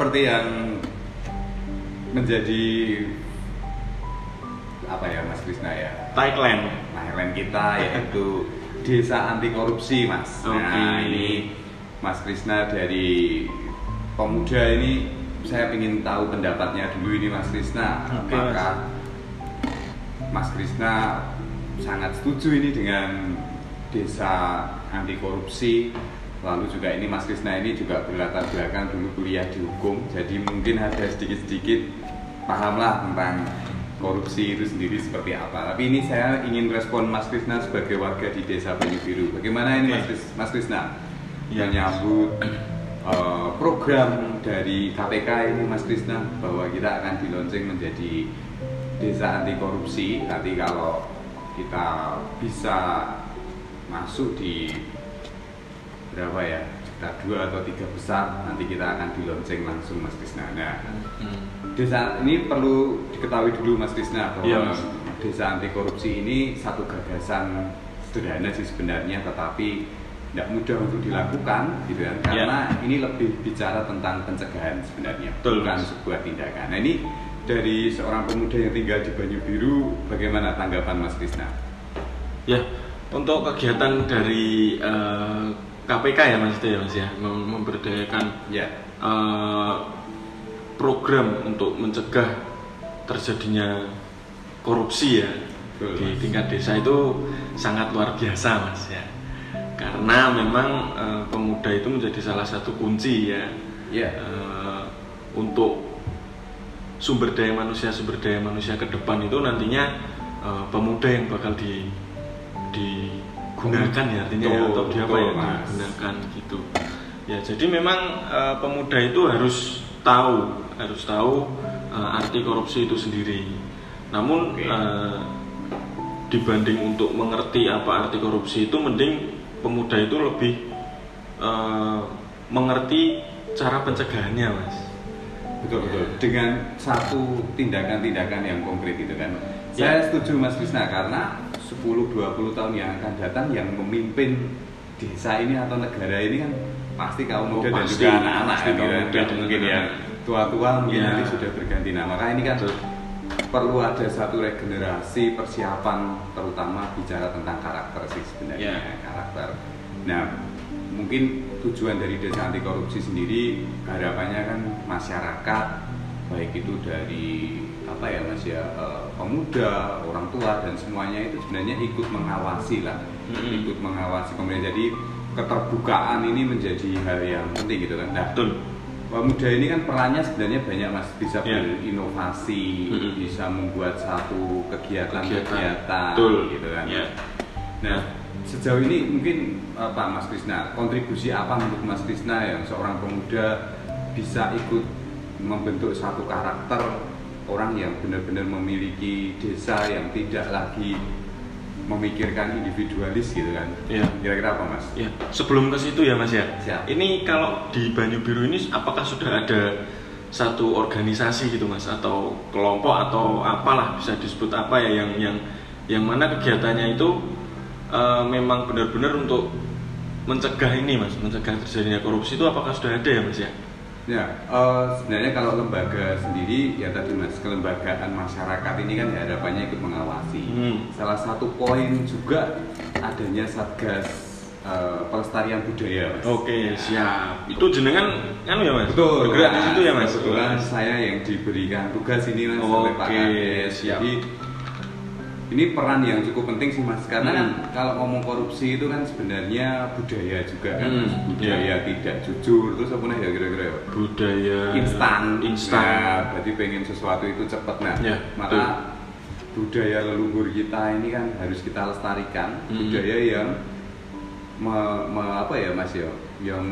seperti yang menjadi apa ya Mas Krisna ya? Thailand kita yaitu desa anti korupsi Mas. Nah ini Mas Krisna dari pemuda ini saya ingin tahu pendapatnya dulu ini Mas Krisna. Apakah Mas Krisna sangat setuju ini dengan desa anti korupsi? Lalu juga ini Mas Krisna ini juga berlatar belakang dulu kuliah di hukum, jadi mungkin ada sedikit-sedikit pahamlah tentang korupsi itu sendiri seperti apa. Tapi ini saya ingin respon Mas Krisna sebagai warga di desa Banyu Biru. Bagaimana ini Mas Krisna menyambut program dari KPK ini Mas Krisna bahwa kita akan dilaunching menjadi desa anti korupsi. Nanti kalau kita bisa masuk di berapa ya, kita 2 atau 3 besar, nanti kita akan di launching langsung Mas Krisna. Nah, desa ini perlu diketahui dulu Mas Krisna bahwa desa anti korupsi ini satu gagasan sederhana sih sebenarnya, tetapi tidak mudah untuk dilakukan gitu kan, karena ini lebih bicara tentang pencegahan sebenarnya, bukan sebuah tindakan. Nah ini dari seorang pemuda yang tinggal di Banyu Biru, bagaimana tanggapan Mas Krisna? Ya, untuk kegiatan dari KPK ya Mas ya, memberdayakan program untuk mencegah terjadinya korupsi ya di tingkat desa itu sangat luar biasa Mas ya, karena memang pemuda itu menjadi salah satu kunci ya untuk sumber daya manusia ke depan itu nantinya pemuda yang bakal digunakan ya, artinya ya, atau digunakan gitu ya. Jadi memang pemuda itu harus tahu arti korupsi itu sendiri. Namun dibanding untuk mengerti apa arti korupsi itu, mending pemuda itu lebih mengerti cara pencegahannya Mas. Betul dengan satu tindakan-tindakan yang konkret itu kan. Saya setuju Mas Krisna, karena 10-20 tahun yang akan datang yang memimpin desa ini atau negara ini kan pasti kaum muda dan juga anak-anak gitu, mungkin ya tua-tua mungkin nanti sudah berganti. Nah maka ini kan perlu ada satu regenerasi persiapan, terutama bicara tentang karakter sih sebenarnya karakter. Nah mungkin tujuan dari desa anti korupsi sendiri harapannya kan masyarakat, baik itu dari apa ya Mas ya, pemuda, orang tua dan semuanya itu sebenarnya ikut mengawasi lah, ikut mengawasi pemerintah. Jadi keterbukaan ini menjadi hal yang penting gitu kan. Nah, pemuda ini kan perannya sebenarnya banyak Mas, bisa berinovasi, bisa membuat satu kegiatan gitu kan. Nah sejauh ini mungkin apa Mas Krisna, kontribusi apa menurut Mas Krisna yang seorang pemuda bisa ikut membentuk satu karakter orang yang benar-benar memiliki desa yang tidak lagi memikirkan individualis gitu kan? Kira-kira apa Mas? Sebelum ke situ ya Mas ya. Siap. Ini kalau di Banyu Biru ini apakah sudah ada satu organisasi gitu Mas, atau kelompok atau apalah, bisa disebut apa ya, yang mana kegiatannya itu memang benar-benar untuk mencegah ini Mas, mencegah terjadinya korupsi itu, apakah sudah ada ya Mas ya? Sebenarnya kalau lembaga sendiri ya tadi Mas, kelembagaan masyarakat ini kan harapannya ikut mengawasi. Salah satu poin juga adanya Satgas Pelestarian Budaya Mas. Siap. Itu jenengan kan ya Mas? Betul. Bergerak di situ ya Mas? Kebetulan saya yang diberikan tugas ini Mas oleh Pak Kades. Jadi ini peran yang cukup penting sih Mas, karena kan kalau ngomong korupsi itu kan sebenarnya budaya juga kan, budaya tidak jujur, terus apa nih ya kira-kira ya? Budaya instan. Ya, berarti pengen sesuatu itu cepat. Nah, maka budaya leluhur kita ini kan harus kita lestarikan, budaya yang apa ya Mas ya, yang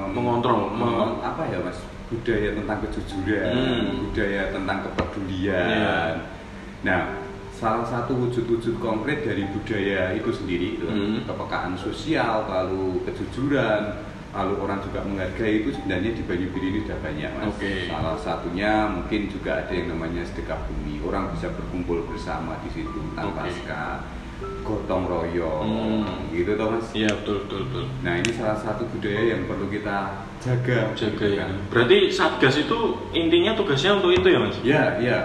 mengontrol, apa ya Mas, budaya tentang kejujuran, budaya tentang kepedulian. Nah salah satu wujud-wujud konkret dari budaya itu sendiri itu kepekaan sosial, lalu kejujuran, lalu orang juga menghargai, itu sebenarnya di Banyu Biru ini sudah banyak Mas. Salah satunya mungkin juga ada yang namanya sedekah bumi, orang bisa berkumpul bersama di situ tanpa gotong royong, gitu toh Mas. Iya betul. Nah ini salah satu budaya yang perlu kita jaga. Ya. Berarti Satgas itu intinya tugasnya untuk itu ya Mas? Iya.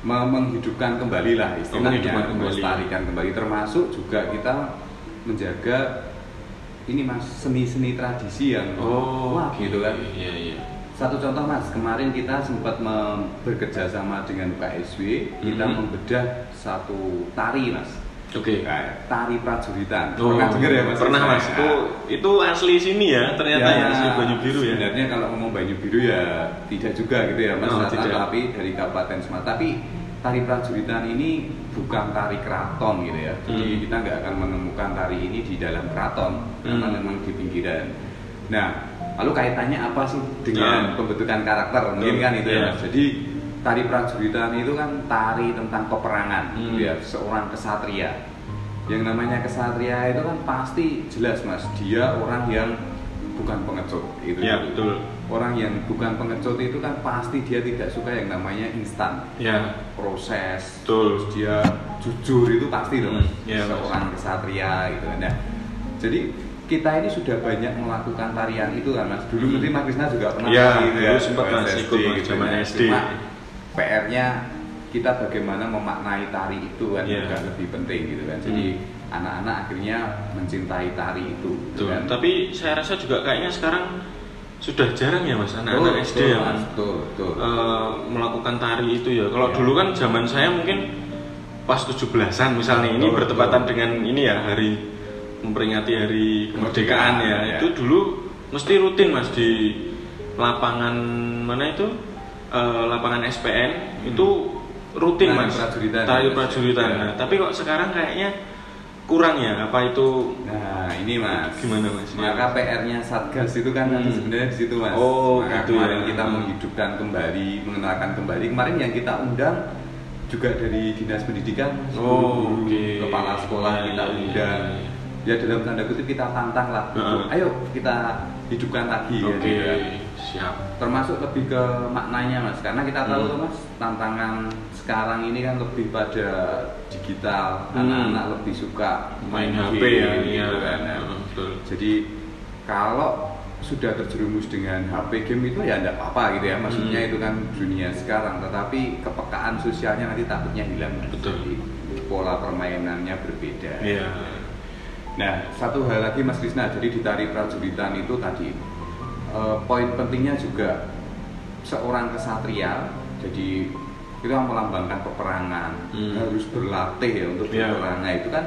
Menghidupkan kembali lah istilahnya, melestarikan kembali, termasuk juga kita menjaga ini Mas, seni-seni tradisi yang gitu kan. Iya. Satu contoh Mas, kemarin kita sempat bekerja sama dengan KSW, kita membedah satu tari Mas. Oke. Tari prajuritan. Pernah dengar ya Mas? Pernah Mas. Itu asli sini ya ternyata ya, asli Banyu Biru ya. Sebenarnya kalau ngomong Banyu Biru ya tidak juga gitu ya Mas. Tapi dari Kabupaten Sumatera. Tapi tari prajuritan ini bukan tari keraton gitu ya. Jadi kita nggak akan menemukan tari ini di dalam keraton karena memang di pinggiran. Nah, lalu kaitannya apa sih dengan pembentukan karakter? Mungkin kan itu ya Mas. Jadi tari prajuritan itu kan tari tentang peperangan, ya, seorang kesatria. Yang namanya kesatria itu kan pasti jelas Mas, dia orang yang bukan pengecut. Itu ya, betul. Orang yang bukan pengecut itu kan pasti dia tidak suka yang namanya instan. Ya. Proses. Betul. Terus dia jujur itu pasti Mas. Ya, seorang kesatria gitu. Nah, jadi kita ini sudah banyak melakukan tarian itu kan Mas. Dulu mungkin Mas Krisna juga pernah gitu ya, sempat ikut zaman SD. PR-nya kita bagaimana memaknai tari itu kan juga lebih penting gitu kan. Jadi anak-anak akhirnya mencintai tari itu. Kan? Tapi saya rasa juga kayaknya sekarang sudah jarang ya Mas anak-anak SD yang melakukan tari itu ya. Kalau dulu kan zaman saya mungkin pas 17-an misalnya ini bertepatan dengan ini ya hari memperingati hari kemerdekaan ya. Itu dulu mesti rutin Mas di lapangan mana itu? Lapangan SPN itu rutin Mas, tari prajuritan. Nah, tapi kok sekarang kayaknya kurang ya, apa itu? Nah ini Mas, gimana Mas? Maka PR-nya Satgas itu kan sebenarnya di situ Mas. Maka gitu kemarin kita menghidupkan kembali, mengenalkan kembali. Kemarin yang kita undang juga dari Dinas Pendidikan, kepala sekolah kita undang. Ya dalam tanda kutip kita tantang lah. Ayo kita hidupkan lagi ya. Siap. Termasuk lebih ke maknanya Mas, karena kita tahu tuh Mas, tantangan sekarang ini kan lebih pada digital, anak-anak lebih suka main HP gitu kan. Jadi kalau sudah terjerumus dengan HP game itu ya enggak apa-apa gitu ya, maksudnya itu kan dunia sekarang, tetapi kepekaan sosialnya nanti takutnya hilang Mas. Jadi pola permainannya berbeda. Nah, satu hal lagi Mas Krisna, jadi di tari prajuritan itu tadi poin pentingnya juga seorang kesatria, jadi kita melambangkan peperangan, harus berlatih ya untuk berperang. Itu kan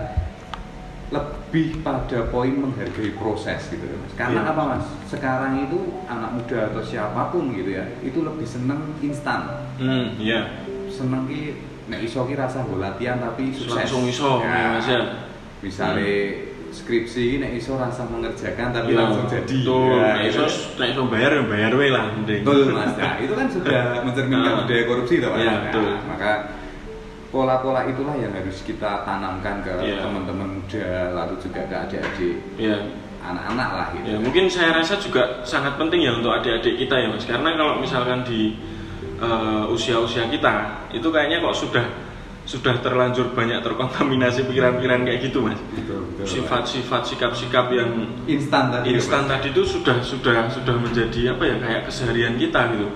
lebih pada poin menghargai proses gitu Mas. Karena apa Mas? Sekarang itu anak muda atau siapapun gitu ya, itu lebih seneng instan. Seneng ki nek iso ki rasa latihan tapi sukses. Langsung iso Mas ya. Misalnya skripsi nek iso rasa mengerjakan tapi langsung jadi. Nek iso bayar we lah mending. Betul Mas. Nah, itu kan sudah mencerminkan budaya korupsi toh Mas. Betul. Maka pola-pola itulah yang harus kita tanamkan ke teman-teman muda, lalu juga ke adik-adik. Anak-anak lah gitu. Ya, mungkin saya rasa juga sangat penting ya untuk adik-adik kita ya Mas. Karena kalau misalkan di usia-usia kita itu kayaknya kok sudah terlanjur banyak terkontaminasi pikiran-pikiran kayak gitu Mas. Sifat-sifat, sikap-sikap yang instan tadi itu sudah menjadi apa ya, kayak keseharian kita gitu.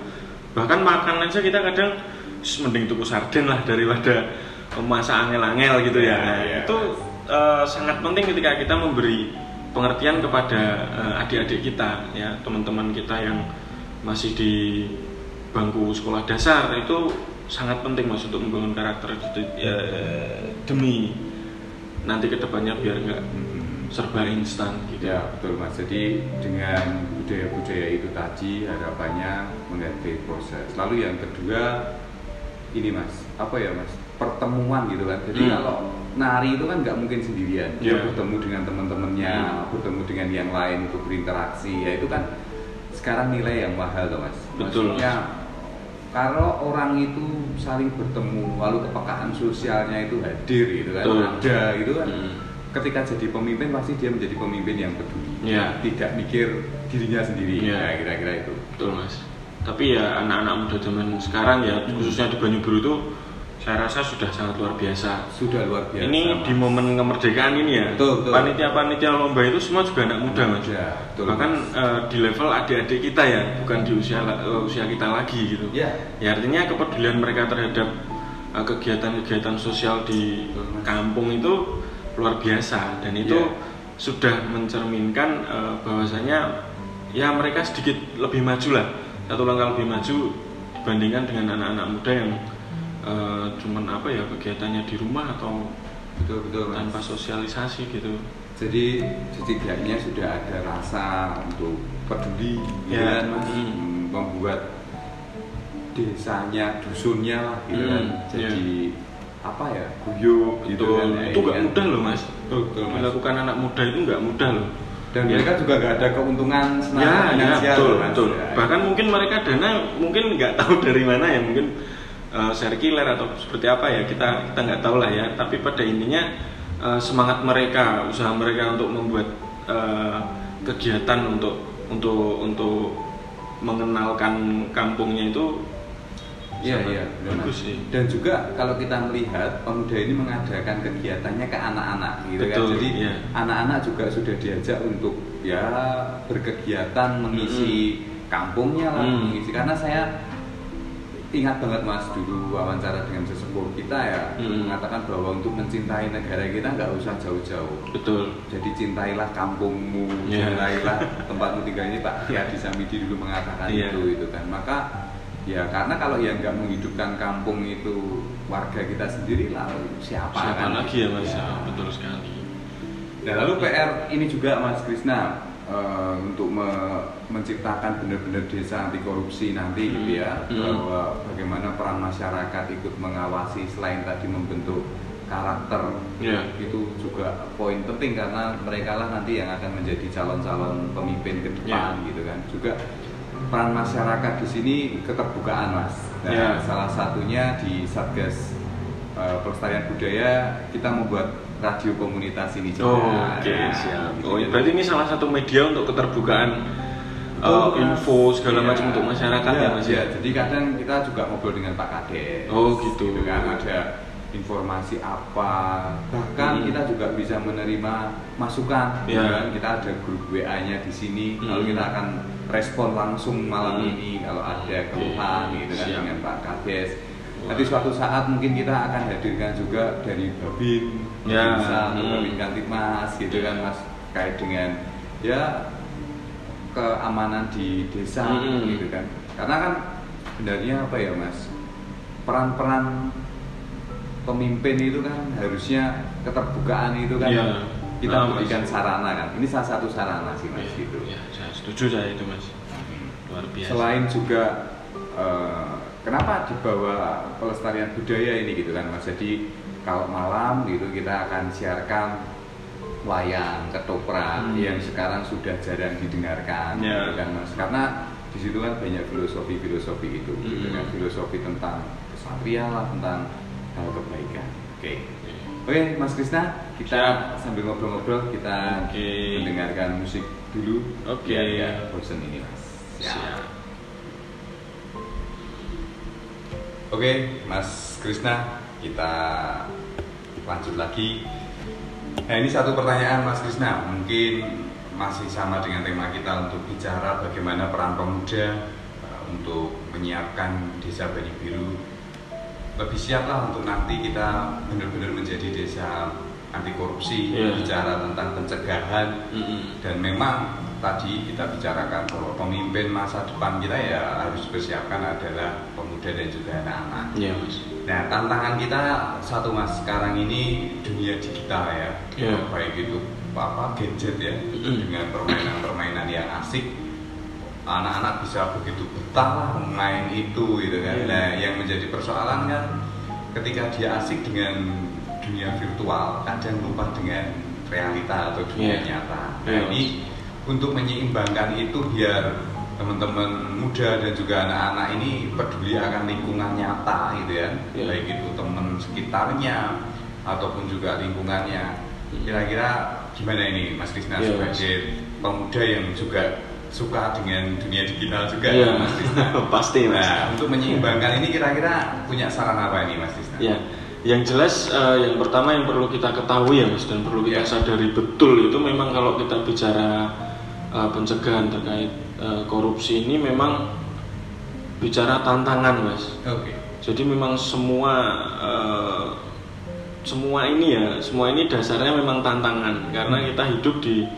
Bahkan makan aja kita kadang mending tuku sarden lah daripada masak angel-angel gitu ya. Itu sangat penting ketika kita memberi pengertian kepada adik-adik kita ya, teman-teman kita yang masih di bangku sekolah dasar, itu sangat penting Mas untuk membangun karakter demi nanti kedepannya biar nggak serba instan gitu. Ya betul Mas. Jadi dengan budaya-budaya itu tadi harapannya menghargai proses. Lalu yang kedua ini Mas, apa ya Mas, pertemuan gitu kan. Jadi kalau nari itu kan nggak mungkin sendirian. Dia bertemu dengan teman-temannya, bertemu dengan yang lain untuk berinteraksi. Ya itu kan sekarang nilai yang mahal tuh Mas. Maksudnya kalau orang itu saling bertemu, lalu kepekaan sosialnya itu hadir gitu kan, ada gitu kan. Ketika jadi pemimpin pasti dia menjadi pemimpin yang peduli, tidak mikir dirinya sendiri. Ya kira-kira itu. Betul Mas. Tapi ya anak-anak muda zaman sekarang ya, khususnya di Banyu Biru itu saya rasa sudah sangat luar biasa. Sudah luar biasa. Ini Mas. di momen kemerdekaan ini ya. Betul. Panitia-panitia lomba itu semua juga anak muda, Mas. Betul, bahkan di level adik-adik kita ya, bukan di usia kita lagi gitu. Ya. Ya artinya kepedulian mereka terhadap kegiatan-kegiatan sosial di kampung itu luar biasa, dan itu sudah mencerminkan bahwasanya ya mereka sedikit lebih maju lah, satu langkah lebih maju dibandingkan dengan anak-anak muda yang cuman apa ya, kegiatannya di rumah atau betul tanpa sosialisasi gitu. Jadi setidaknya sudah ada rasa untuk peduli, ya, Mas, membuat desanya, dusunnya lah, gitu kan. Jadi apa ya, guyup gitu kan. Itu nggak mudah loh, Mas. Betul, Mas. Melakukan anak muda itu nggak mudah loh. Dan mereka juga nggak ada keuntungan finansial. Betul. Bahkan mungkin mereka dana mungkin nggak tahu dari mana ya, mungkin sirkuler atau seperti apa ya, kita nggak tahu lah ya. Tapi pada intinya semangat mereka, usaha mereka untuk membuat kegiatan untuk mengenalkan kampungnya itu bagus sih. Dan juga kalau kita melihat pemuda ini mengadakan kegiatannya ke anak-anak gitu. Betul, kan. Jadi anak-anak juga sudah diajak untuk ya berkegiatan mengisi kampungnya lah, mengisi. Karena saya ingat banget, Mas, dulu wawancara dengan sesepuh kita ya, mengatakan bahwa untuk mencintai negara kita nggak usah jauh-jauh. Betul. Jadi cintailah kampungmu, cintailah tempatmu tinggal. Ini Pak Yadi Samidi dulu mengatakan itu kan. Maka ya karena kalau yang nggak menghidupkan kampung itu warga kita sendiri, lalu siapa kan? Lagi ya, Mas? Ya, betul sekali. Nah, lalu PR ini juga, Mas Krisna, untuk menciptakan benar-benar desa anti korupsi nanti gitu ya, bahwa bagaimana peran masyarakat ikut mengawasi selain tadi membentuk karakter, itu juga poin penting karena mereka lah nanti yang akan menjadi calon-calon pemimpin ke depan gitu kan. Juga peran masyarakat di sini keterbukaan, Mas. Nah, salah satunya di Satgas Pelestarian Budaya kita membuat radio komunitas ini juga. Siap. Berarti ini salah satu media untuk keterbukaan info segala macam untuk masyarakat ya, Mas. Ya, jadi kadang kita juga ngobrol dengan Pak Kades. Gitu kan, ada informasi apa, bahkan kita juga bisa menerima masukan. Kan? Kita ada grup WA-nya di sini, lalu kita akan respon langsung malam ini kalau ada keluhan gitu kan dengan Pak Kades. Nanti suatu saat mungkin kita akan hadirkan juga dari Babin, bisa Babin Kantipmas gitu kan, Mas, kait dengan ya keamanan di desa gitu kan. Karena kan sebenarnya apa ya, Mas, peran-peran pemimpin itu kan harusnya keterbukaan itu kan kita berikan sarana kan. Ini salah satu sarana sih, Mas, gitu. Ya, saya setuju itu, Mas. Luar biasa. Selain juga kenapa dibawa pelestarian budaya ini gitu kan, Mas. Jadi kalau malam gitu kita akan siarkan wayang, ketoprak yang sekarang sudah jarang didengarkan gitu kan, Mas. Karena di situ kan banyak filosofi itu gitu kan, filosofi tentang kesatria lah, tentang hal kebaikan. Oke, Mas Krisna, kita sambil ngobrol-ngobrol kita mendengarkan musik dulu. Ya, bosen ini, Mas. Siap. Oke, Mas Krisna, kita lanjut lagi. Nah, ini satu pertanyaan, Mas Krisna, mungkin masih sama dengan tema kita untuk bicara bagaimana peran pemuda untuk menyiapkan desa Banyu Biru lebih siaplah untuk nanti kita benar-benar menjadi desa anti korupsi, bicara tentang pencegahan, dan memang tadi kita bicarakan bahwa pemimpin masa depan kita ya harus dipersiapkan adalah pemuda dan juga anak-anak. Nah, tantangan kita satu, Mas, sekarang ini dunia digital ya, baik itu gadget ya, dengan permainan-permainan yang asik, anak-anak bisa begitu betah main itu gitu kan. Nah, yang menjadi persoalan kan ketika dia asik dengan dunia virtual, kadang lupa dengan realita atau dunia nyata. Nah, ini untuk menyeimbangkan itu biar teman-teman muda dan juga anak-anak ini peduli akan lingkungan nyata gitu ya, baik itu teman sekitarnya ataupun juga lingkungannya. Kira-kira gimana ini, Mas Krisna, sebagai pemuda yang juga suka dengan dunia digital juga ya, Mas Tisna. Pasti Mas. Nah, untuk menyeimbangkan ini kira-kira punya saran apa ini Mas Tisna? Ya, yang jelas yang pertama yang perlu kita ketahui ya Mas, dan perlu kita sadari betul itu memang kalau kita bicara pencegahan terkait korupsi ini memang bicara tantangan Mas. Oke. Jadi memang semua ini dasarnya memang tantangan karena kita hidup di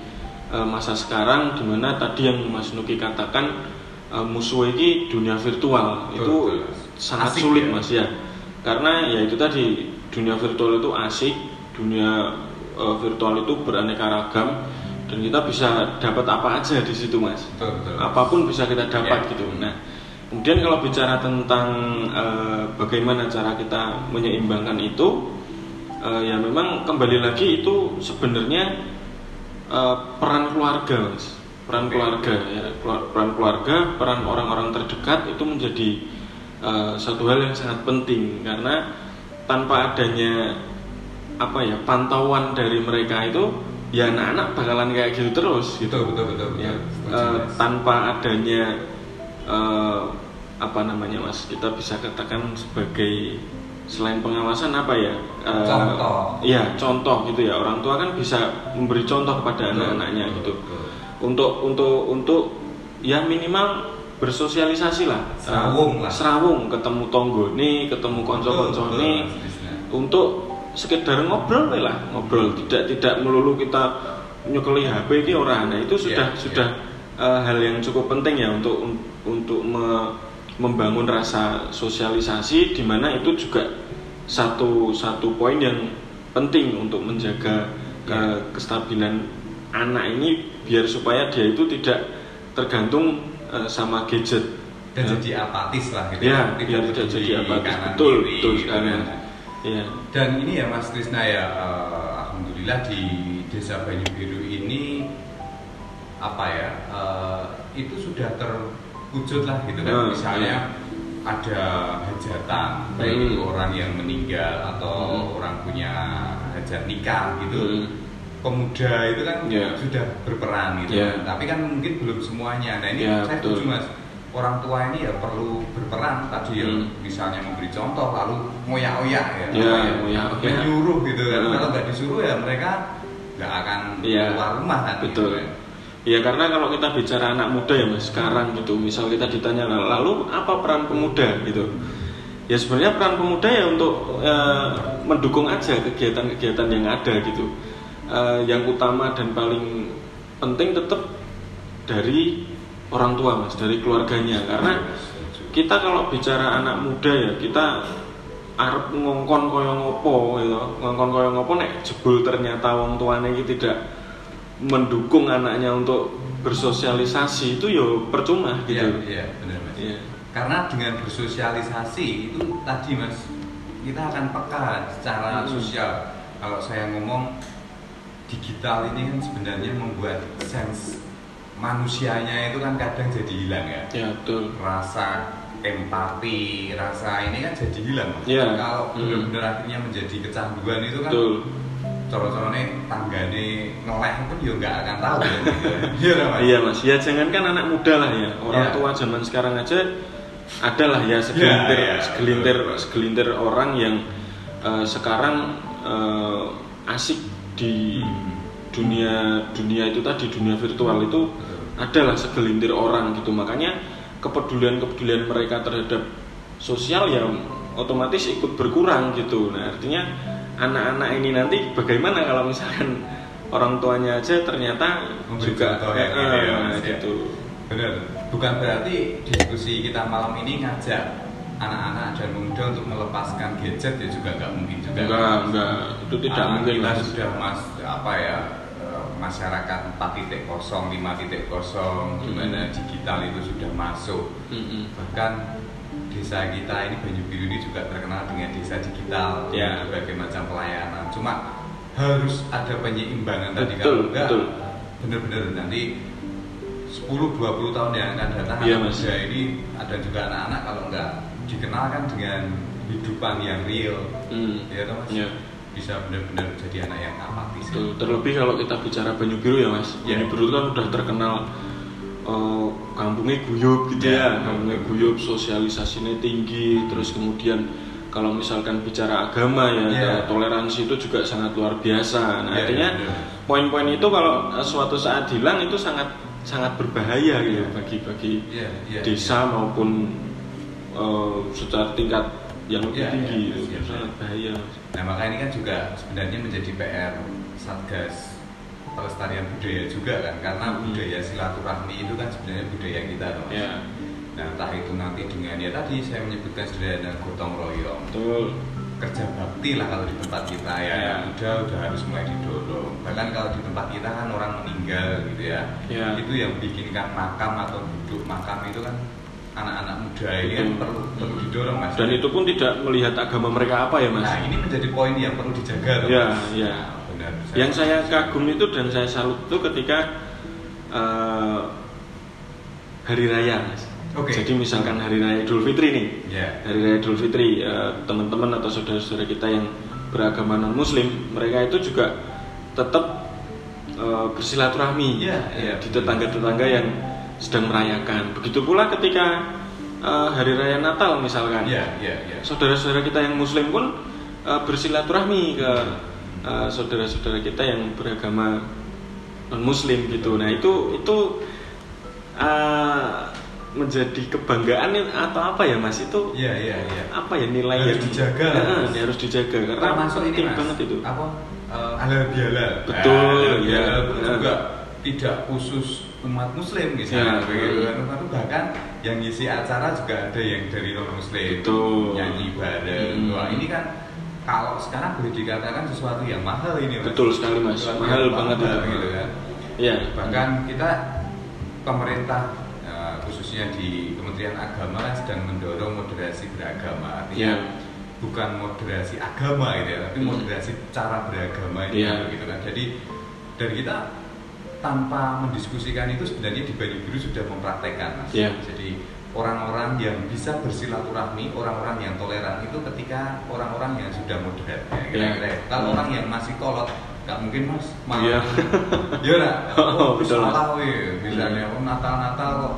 masa sekarang di mana tadi yang Mas Nuki katakan musuh ini dunia virtual itu sangat asik, sulit ya? Mas ya. Karena ya itu tadi dunia virtual itu asik, dunia virtual itu beraneka ragam dan kita bisa dapat apa aja di situ Mas. Betul. Apapun bisa kita dapat gitu. Nah, kemudian kalau bicara tentang bagaimana cara kita menyeimbangkan itu, ya memang kembali lagi itu sebenarnya peran keluarga Mas. Peran keluarga ya, peran keluarga, peran orang-orang terdekat itu menjadi satu hal yang sangat penting karena tanpa adanya pantauan dari mereka itu ya anak-anak bakalan kayak gitu terus gitu. Betul. Ya, tanpa adanya Mas, kita bisa katakan sebagai selain pengawasan contoh. Iya, contoh gitu ya. Orang tua kan bisa memberi contoh kepada anak-anaknya gitu. Untuk ya minimal bersosialisasi lah. Serawung ketemu tonggone, ketemu konco-koncone untuk sekedar ngobrol tidak melulu kita nyekeli HP ini orang. Nah, itu sudah hal yang cukup penting ya untuk membangun rasa sosialisasi di mana itu juga satu poin yang penting untuk menjaga kestabilan anak ini biar supaya dia itu tidak tergantung sama gadget dan jadi apatis lah gitu ya, biar tidak jadi apatis. Betul sekali ya. Dan ini ya Mas Trisna ya, alhamdulillah di Desa Banyu Biru ini itu sudah terwujud lah gitu kan. Misalnya ada hajatan baik orang yang meninggal atau orang punya hajat nikah gitu. Pemuda itu kan sudah berperan gitu, tapi kan mungkin belum semuanya. Nah ini saya setuju Mas, orang tua ini ya perlu berperan tadi ya, misalnya memberi contoh lalu ngoyak-oyak menyuruh gitu kan. Kalau nggak disuruh ya mereka nggak akan keluar rumah kan. Betul. Gitu. Ya karena kalau kita bicara anak muda ya Mas sekarang gitu, misal kita ditanya lalu apa peran pemuda gitu. Ya sebenarnya peran pemuda ya untuk mendukung aja kegiatan-kegiatan yang ada gitu. Yang utama dan paling penting tetap dari orang tua Mas, dari keluarganya. Karena kita kalau bicara anak muda ya kita arep ngongkon koyo ngopo gitu. Ngongkon koyo ngopo nek jebul ternyata wong tuane iki tidak mendukung anaknya untuk bersosialisasi itu ya percuma gitu. Iya, benar Mas. Ya. Karena dengan bersosialisasi itu tadi Mas, kita akan peka secara sosial. Kalau saya ngomong digital ini kan sebenarnya membuat sense manusianya itu kan kadang jadi hilang ya. Ya betul. Rasa empati, rasa ini kan jadi hilang. Ya. Kalau benar-benar akhirnya menjadi kecanduan itu kan. Betul. Coro-corone tanggane ngeleh pun ya nggak akan tahu ya. Iya Mas. Iya Mas. Ya jangankan anak muda lah ya. Orang tua zaman sekarang aja adalah ya segelintir orang yang sekarang asik di dunia itu tadi, dunia virtual itu adalah segelintir orang gitu. Makanya kepedulian mereka terhadap sosial ya otomatis ikut berkurang gitu. Nah artinya anak-anak ini nanti bagaimana kalau misalkan orang tuanya aja ternyata juga gitu. Benar. Bukan berarti diskusi kita malam ini ngajak anak-anak dan pemuda untuk melepaskan gadget ya juga nggak mungkin juga. Enggak, itu tidak mungkin. Kita sudah masyarakat 4.0, 5.0 di mana digital itu sudah masuk. Bahkan desa kita ini Banyu Biru ini juga terkenal dengan desa digital, berbagai macam pelayanan. Cuma harus ada penyeimbangan tadi, kalau enggak benar-benar nanti 10-20 tahun yang akan datang anak muda ini ada juga anak-anak kalau enggak dikenalkan dengan hidupan yang real, ya toh Mas, bisa benar-benar jadi anak yang apatis. Terlebih kalau kita bicara Banyu Biru ya Mas, Banyu Biru kan udah terkenal kampungnya guyup gitu Ya, ya, kampungnya guyup, sosialisasinya tinggi, terus kemudian kalau misalkan bicara agama ya, toleransi itu juga sangat luar biasa. Nah, artinya poin-poin itu kalau suatu saat hilang itu sangat sangat berbahaya gitu bagi desa maupun secara tingkat yang lebih tinggi itu sangat bahaya. Nah, maka ini kan juga sebenarnya menjadi PR Satgas Pelestarian Budaya juga kan, karena budaya silaturahmi itu kan sebenarnya budaya kita, Mas. Nah, entah itu nanti dengan ya tadi saya menyebutkan sederhana gotong royong, kerja bakti lah kalau di tempat kita ya, udah harus mulai didorong. Bahkan kalau di tempat kita kan orang meninggal gitu ya, itu yang bikinkan makam atau duduk makam itu kan anak-anak muda ini kan perlu didorong, Mas. Dan itu pun tidak melihat agama mereka apa ya, Mas. Nah, ini menjadi poin yang perlu dijaga, ya, Mas. Ya. Nah, benar. Yang saya kagum itu dan saya salut itu ketika hari raya, Mas. Jadi misalkan hari raya Idul Fitri nih, hari raya Idul Fitri, teman-teman atau saudara-saudara kita yang beragama non Muslim, mereka itu juga tetap bersilaturahmi di tetangga-tetangga yang sedang merayakan. Begitu pula ketika hari raya Natal misalkan, saudara-saudara kita yang Muslim pun bersilaturahmi ke saudara-saudara kita yang beragama non Muslim gitu. Nah itu menjadi kebanggaan atau apa ya, Mas, itu apa ya nilai harus yang dijaga, harus dijaga karena penting banget itu halal bihalal juga tidak khusus umat Muslim misalnya tapi bahkan yang ngisi acara juga ada yang dari non Muslim nyanyi bareng. Wah, ini kan kalau sekarang boleh dikatakan sesuatu yang mahal ini, Mas. Betul sekali, Mas, mahal banget itu gitu kan. Bahkan kita pemerintah khususnya di Kementerian Agama sedang mendorong moderasi beragama, artinya bukan moderasi agama gitu ya, tapi moderasi cara beragama gitu kan. Jadi dari kita tanpa mendiskusikan itu sebenarnya di Banyu Biru sudah mempraktekkan, Mas. Jadi orang-orang yang bisa bersilaturahmi, orang-orang yang toleran itu ketika orang-orang yang sudah moderat kira-kira. Kalau orang yang masih kolot nggak mungkin, Mas, malah salah misalnya Natal kok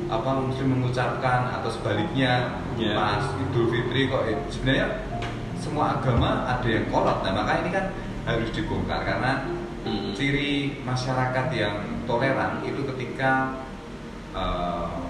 apa Muslim mengucapkan atau sebaliknya pas Idul Fitri kok sebenarnya semua agama ada yang kolot. Nah, maka ini kan harus dibongkar karena ciri masyarakat yang toleran itu ketika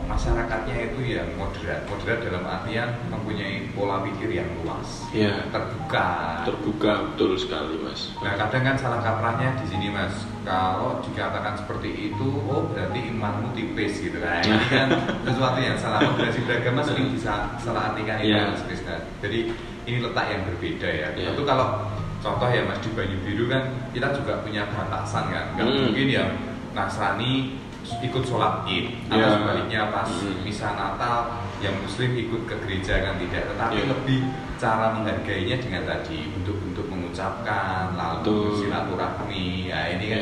masyarakatnya itu yang moderat dalam artian mempunyai pola pikir yang luas, terbuka, betul sekali, Mas. Nah, kadang kan salah kaprahnya di sini, Mas. Kalau dikatakan seperti itu, berarti imanmu tipis gitu kan. Ini kan sesuatu yang salah. Moderasi beragama sering bisa salah artikan itu, Mas Krisna. Jadi ini letak yang berbeda ya. Tentu kalau contoh ya, Mas, di Banyu Biru kan kita juga punya batasan kan. Nggak mungkin yang Nasrani ikut sholat Id atau sebaliknya pas misa Natal yang Muslim ikut ke gereja kan, tidak, tetapi lebih cara menghargainya dengan tadi bentuk-bentuk mengucapkan lalu silaturahmi. Ya ini kan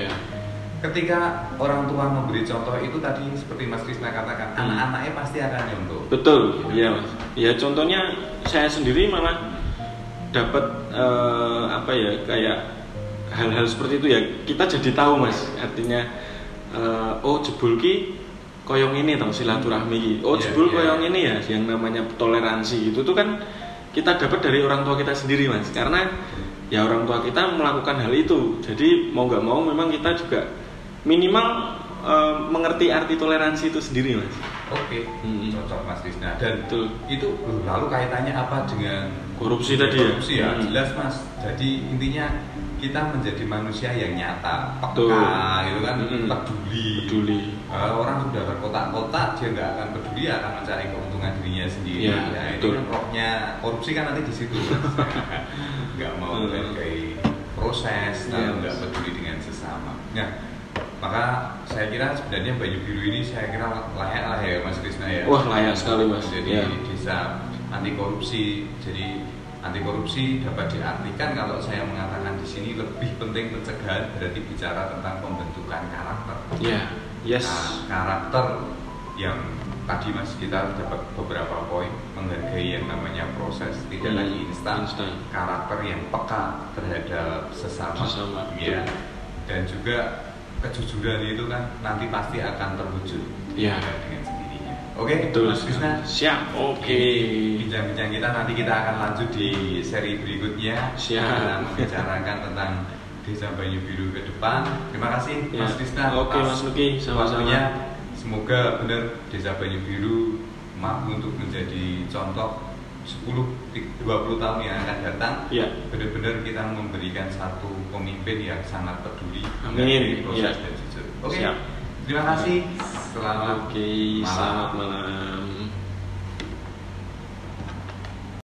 ketika orang tua memberi contoh itu tadi seperti Mas Krisna katakan, anak-anaknya pasti akan nyontoh. Betul, iya, Mas. Ya contohnya saya sendiri malah dapat kayak hal-hal seperti itu ya, kita jadi tahu, Mas, artinya jebul ki koyong ini tau silaturahmi ki. Jebul koyong ini ya yang namanya toleransi itu tuh kan kita dapat dari orang tua kita sendiri, Mas. Karena ya orang tua kita melakukan hal itu. Jadi mau nggak mau memang kita juga minimal mengerti arti toleransi itu sendiri, Mas. Cocok, Mas Krisna. Dan itu lalu kaitannya apa dengan korupsi tadi ya? Korupsi ya, jelas, Mas. Jadi intinya kita menjadi manusia yang nyata, peka, gitu kan, peduli. Orang sudah berkotak-kotak, dia nggak akan peduli, akan mencari keuntungan dirinya sendiri. Ini kan rohnya korupsi kan nanti di situ, nggak mau menghargai proses, nggak peduli dengan sesama. Nah, maka saya kira sebenarnya Banyu Biru ini saya kira layak lah ya, Mas Krisna ya. Wah, layak sekali, Mas. Jadi desa anti korupsi. Jadi anti korupsi dapat diartikan kalau saya mengatakan di sini lebih penting pencegahan berarti bicara tentang pembentukan karakter. Nah, karakter yang tadi, Mas, kita dapat beberapa poin, menghargai yang namanya proses, tidak lagi instan. Karakter yang peka terhadap sesama. Dan juga kejujuran itu kan nanti pasti akan terwujud Ya. dengan sendirinya. Oke, Betul, Mas Krisna. siap. Oke. Bincang-bincang kita nanti kita akan lanjut di seri berikutnya. Siap. Dalam membicarakan tentang Desa Banyu Biru ke depan. Terima kasih Ya. Mas Krisna. Oke, atas Mas Nuki, sama-sama. waktunya. Semoga benar Desa Banyu Biru mampu untuk menjadi contoh 10-20 tahun yang akan datang. Ya. Benar-benar kita memberikan satu pemimpin yang sangat peduli Amin. dengan proses Ya. dan jujur. Oke. Siap. Terima kasih. Selamat Oke, malam. selamat malam.